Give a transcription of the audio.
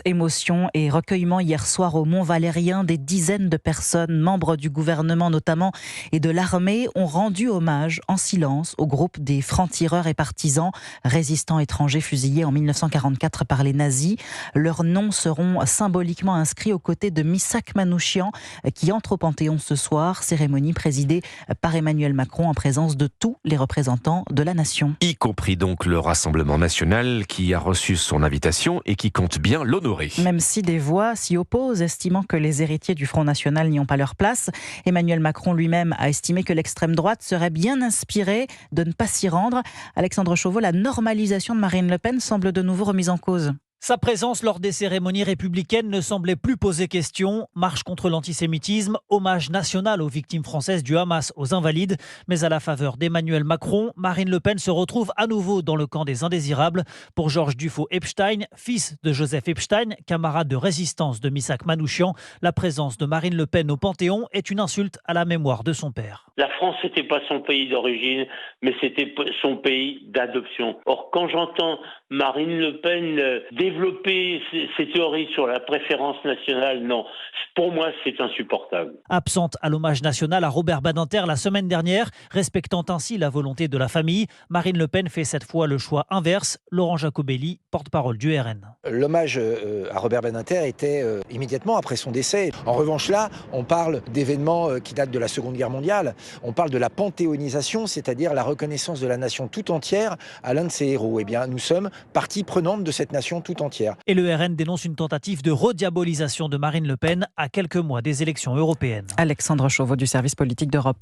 Émotion et recueillement hier soir au Mont-Valérien. Des dizaines de personnes, membres du gouvernement notamment et de l'armée, ont rendu hommage en silence au groupe des francs-tireurs et partisans résistants étrangers fusillés en 1944 par les nazis. Leurs noms seront symboliquement inscrits aux côtés de Missak Manouchian qui entre au Panthéon ce soir. Cérémonie présidée par Emmanuel Macron en présence de tous les représentants de la nation. Y compris donc le Rassemblement national qui a reçu son invitation et qui compte bien l'honorer. Même si des voix s'y opposent, estimant que les héritiers du Front National n'y ont pas leur place, Emmanuel Macron lui-même a estimé que l'extrême droite serait bien inspirée de ne pas s'y rendre. Alexandre Chauveau, la normalisation de Marine Le Pen semble de nouveau remise en cause. Sa présence lors des cérémonies républicaines ne semblait plus poser question. Marche contre l'antisémitisme, hommage national aux victimes françaises du Hamas aux Invalides. Mais à la faveur d'Emmanuel Macron, Marine Le Pen se retrouve à nouveau dans le camp des indésirables. Pour Georges Dufaux-Epstein, fils de Joseph Epstein, camarade de résistance de Missak Manouchian, la présence de Marine Le Pen au Panthéon est une insulte à la mémoire de son père. La France, c'était pas son pays d'origine, mais c'était son pays d'adoption. Or, quand j'entends Marine Le Pen développer ses théories sur la préférence nationale, non. Pour moi, c'est insupportable. Absente à l'hommage national à Robert Badinter la semaine dernière, respectant ainsi la volonté de la famille, Marine Le Pen fait cette fois le choix inverse. Laurent Jacobelli, porte-parole du RN. L'hommage à Robert Badinter était immédiatement après son décès. En revanche, là, on parle d'événements qui datent de la Seconde Guerre mondiale. On parle de la panthéonisation, c'est-à-dire la reconnaissance de la nation tout entière à l'un de ses héros. Eh bien, nous sommes partie prenante de cette nation tout entière. Et le RN dénonce une tentative de rediabolisation de Marine Le Pen à quelques mois des élections européennes. Alexandre Chauveau du service politique d'Europe.